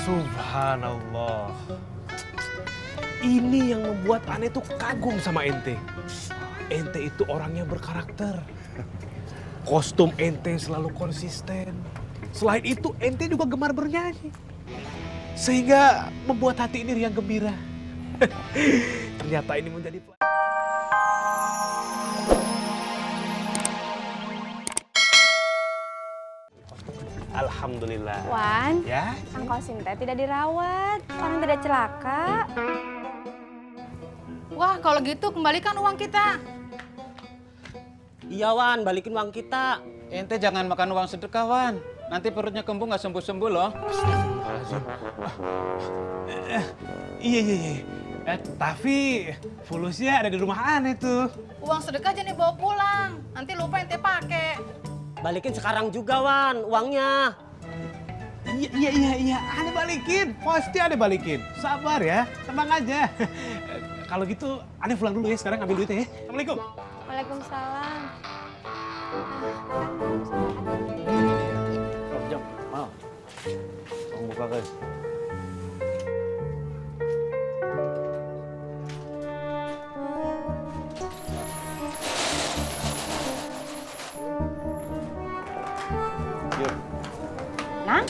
Subhanallah. Ini yang membuat aneh tuh kagum sama ente. Ente itu orangnya berkarakter. Kostum ente selalu konsisten. Selain itu ente juga gemar bernyanyi. Sehingga membuat hati ini riang gembira. Ternyata ini menjadi Alhamdulillah. Wan, Ya. Kang Kosim teh tidak dirawat, orang tidak celaka. Wah, kalau gitu kembalikan uang kita. Iya Wan, balikin uang kita. Ente jangan makan uang sedekah, Wan. Nanti perutnya kembung nggak sembuh-sembuh loh. Iya. Tapi fulusnya ada di rumah aneh tuh. Uang sedekah jangan dibawa pulang. Nanti lupa ente pakai. Balikin sekarang juga Wan, uangnya. Iya. Aneh balikin. Pasti aneh balikin. Sabar ya. Tenang aja. Kalau gitu aneh pulang dulu ya. Sekarang ambil duitnya ya. Assalamualaikum. Waalaikumsalam. Jom, mau. Mau buka guys. Nang,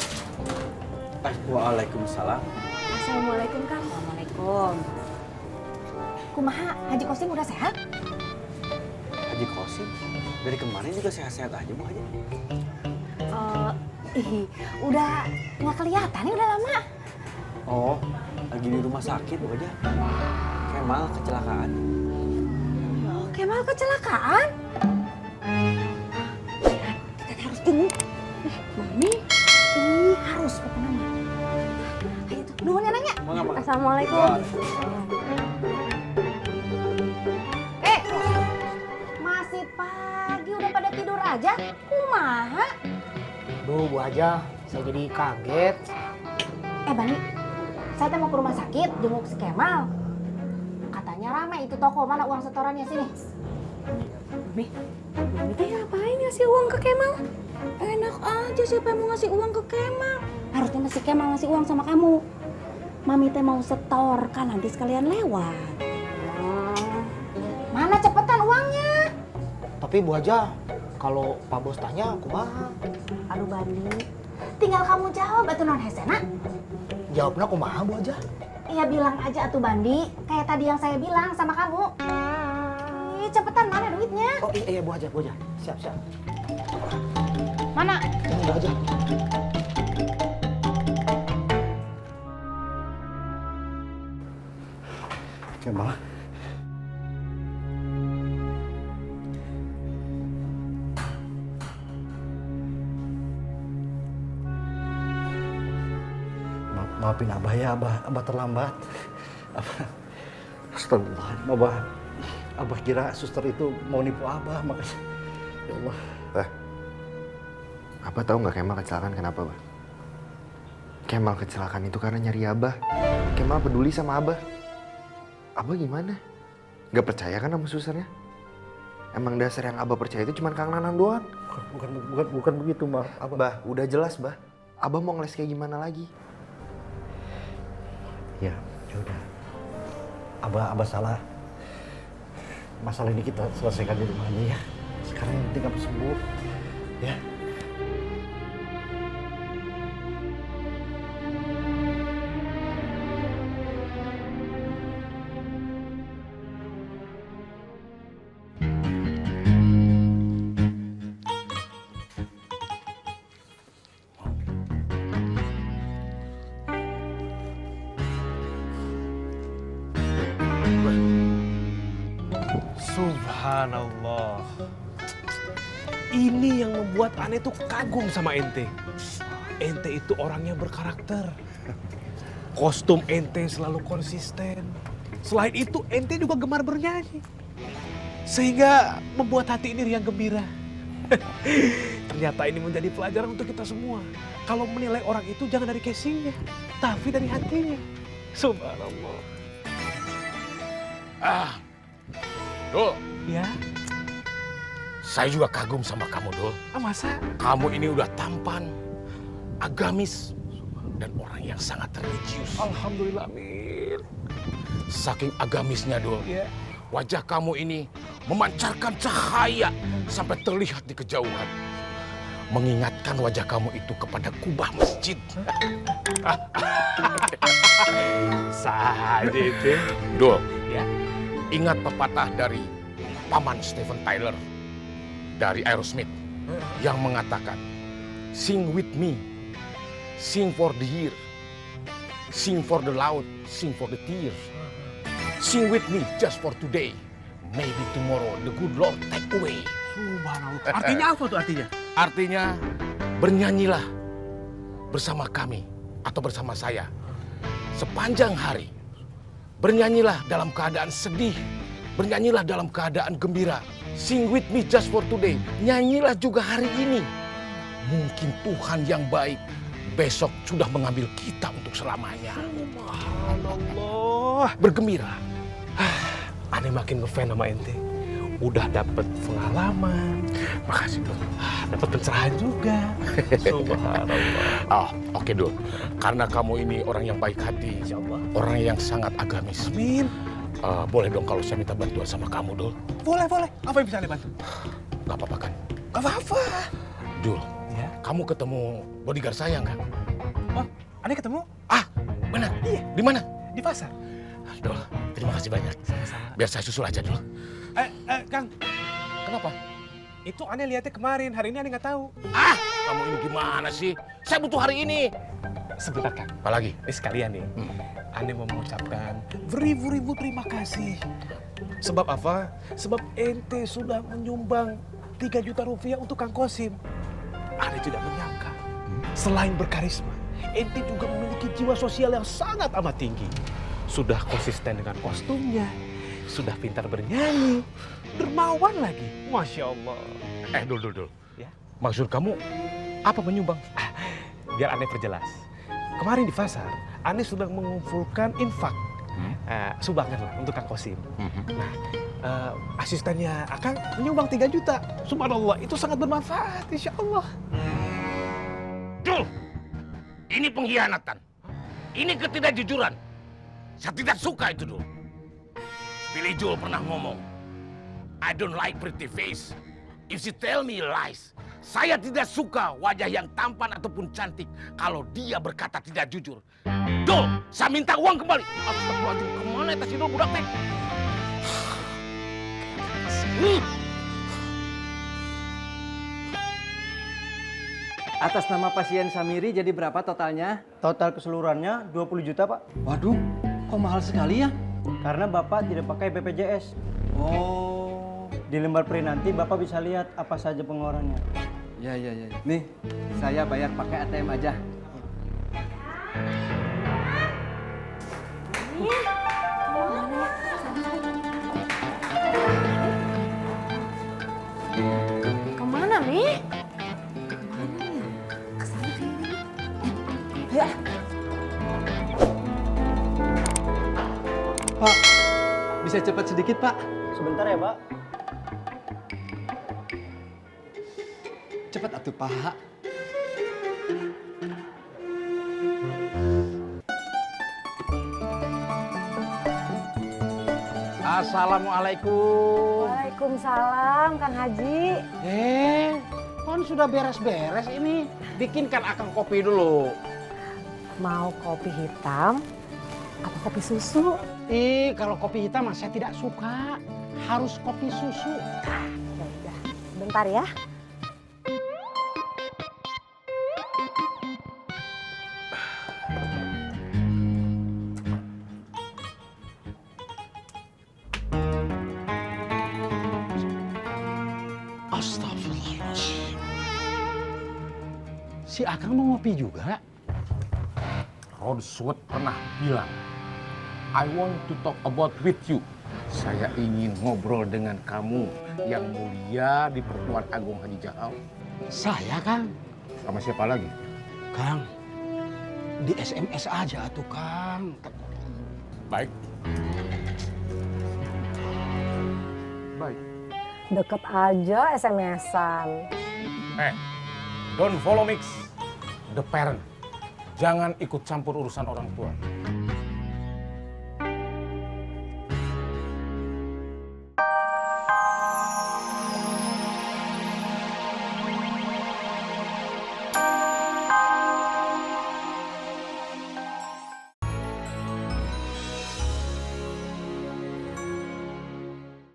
Waalaikumsalam. assalamualaikum Kang. Assalamualaikum. Kumaha, Haji Kosim udah sehat? Haji Kosim, dari kemarin juga sehat-sehat aja Bu Haji. Udah nggak kelihatan nih udah lama. Oh, lagi di rumah sakit Bu Haji. Kemal kecelakaan. Kemal kecelakaan? Kita harus jenguk. Mami, ini harus pokoknya mah. Ayo tuh, nuhun ya nanya. Assalamualaikum. Masih pagi udah pada tidur aja. Kumaha? Duh, Bu aja, saya jadi kaget. Bani, saya teh mau ke rumah sakit jenguk si Kemal. Katanya rame itu toko, mana uang setorannya sini. Mami teh ngapain ngasih uang ke Kemal? Enak aja siapa yang mau ngasih uang ke Kemal. Harusnya ngasih Kemal ngasih uang sama kamu. Mami teh mau setor, kan nanti sekalian lewat. Mana cepetan uangnya? Tapi Bu aja, kalau Pak Bos tanya, kumaha? Aduh Bani, tinggal kamu jawab atuh non hesena. Jawabnya kumaha Bu aja? Iya bilang aja atuh Bandi, kayak tadi yang saya bilang sama kamu. Ih, cepetan mana duitnya? Oh iya Bu aja. Siap. Mana? Ini Bu aja. Kemal. Maafin Abah ya, Abah terlambat. Astagfirullah, Abah kira suster itu mau nipu Abah, makanya. Ya Allah. Abah tahu nggak Kemal kecelakaan kenapa, Bah? Kemal kecelakaan itu karena nyari Abah. Kemal peduli sama Abah. Abah gimana? Gak percaya kan sama susternya? Emang dasar yang Abah percaya itu cuma Kang Nanang doang. Bukan begitu, Mbak. Bah, udah jelas, Bah. Abah mau ngeles kayak gimana lagi? Ya udah. Abah salah. Masalah ini kita selesaikan di rumah aja ya. Sekarang yang penting Abah sembuh. Ya. Subhanallah. Ini yang membuat aneh tuh kagum sama ente. Ente itu orangnya berkarakter. Kostum ente selalu konsisten. Selain itu ente juga gemar bernyanyi. Sehingga membuat hati ini riang gembira. Ternyata ini menjadi pelajaran untuk kita semua. Kalau menilai orang itu jangan dari casingnya, tapi dari hatinya. Subhanallah. Dul, Ya, saya juga kagum sama kamu, Dul. masa? Kamu ini udah tampan, agamis, dan orang yang sangat religius. Alhamdulillah, amin. Saking agamisnya, Dul. Iya. Wajah kamu ini memancarkan cahaya sampai terlihat di kejauhan. Mengingatkan wajah kamu itu kepada kubah masjid. Saja itu. Dul, Ya. ingat pepatah dari paman Steven Tyler dari Aerosmith yang mengatakan, "Sing with me, sing for the year, sing for the loud, sing for the tears. Sing with me just for today, maybe tomorrow the good Lord take away." Subhanallah. Artinya apa tuh artinya? Artinya, bernyanyilah bersama kami atau bersama saya sepanjang hari. Bernyanyilah dalam keadaan sedih, bernyanyilah dalam keadaan gembira. Sing with me just for today. Nyanyilah juga hari ini. Mungkin Tuhan yang baik besok sudah mengambil kita untuk selamanya. Subhanallah. Bergembira. Aneh makin ngefans sama ente. Udah dapet pengalaman. Makasih, Dul. Dapat pencerahan juga. Subhanallah. Oh, oke, Dul. Karena kamu ini orang yang baik hati, Insyaallah. orang yang sangat agamis. Amin. Boleh dong kalau saya minta bantuan sama kamu, Dul? Boleh, boleh. Apa yang bisa anda bantu? Gak apa-apa kan? Gak apa-apa. Dul, Ya. kamu ketemu bodyguard saya nggak? Oh, aneh ketemu Ah, benar. Iya. Di mana? di pasar. Dul, terima kasih banyak. Sama-sama. Biar saya susul aja, Dul. Kang. Kenapa? Itu aneh lihatnya kemarin. Hari ini aneh nggak tahu. Ah, kamu ini gimana sih? Saya butuh hari ini. Sebentar, Kang. Apalagi? Ini sekalian nih. Aneh mau mengucapkan beribu-ribu terima kasih. Sebab apa? Sebab ente sudah menyumbang 3 juta rupiah untuk Kang Kosim. Aneh tidak menyangka. Selain berkarisma, ente juga memiliki jiwa sosial yang sangat amat tinggi. Sudah konsisten dengan kostumnya. Sudah pintar bernyanyi. Dermawan lagi. Masya Allah. Dul. Ya. Maksud kamu apa menyumbang? Biar aneh perjelas. Kemarin di pasar, aneh sudah mengumpulkan infak. Sumbangan lah untuk Kang Kosim. Nah, asistennya Akang menyumbang 3 juta. Subhanallah, itu sangat bermanfaat, insya Allah. Dul, ini pengkhianatan. Ini ketidakjujuran. Saya tidak suka itu, Dul. Billy Joel pernah ngomong, I don't like pretty face. If she tell me lies. Saya tidak suka wajah yang tampan ataupun cantik kalau dia berkata tidak jujur. Dul, saya minta uang kembali. Astagfirullahaladzim, kemana itu si Dul budak teh? Atas nama pasien Samiri jadi berapa totalnya? Total keseluruhannya 20 juta, Pak. Waduh, kok mahal sekali ya? Karena Bapak tidak pakai BPJS. Oh, Di lembar print nanti Bapak bisa lihat apa saja pengeluarannya. ya. Nih, saya bayar pakai ATM aja. Kemana, Mi? Pak, bisa cepat sedikit, Pak? Sebentar ya, Pak. Cepat atuh, Pak. Assalamualaikum. Waalaikumsalam, Kang Haji. Kan sudah beres-beres ini. Bikinkan Akang kopi dulu. Mau kopi hitam apa kopi susu? Kalau kopi hitam saya tidak suka. Harus kopi susu. Ya udah, bentar ya. Astagfirullahaladzim. Si Akang mau ngopi juga? Rod Stewart pernah bilang, I want to talk about with you. Saya ingin ngobrol dengan kamu yang mulia di Pertuan Agung Haji Jahal. Saya, Kang. Sama siapa lagi? Kang, di SMS aja tuh, Kang. Baik. Baik. Deket aja SMS-an. Don't follow mix. The parent. Jangan ikut campur urusan orang tua.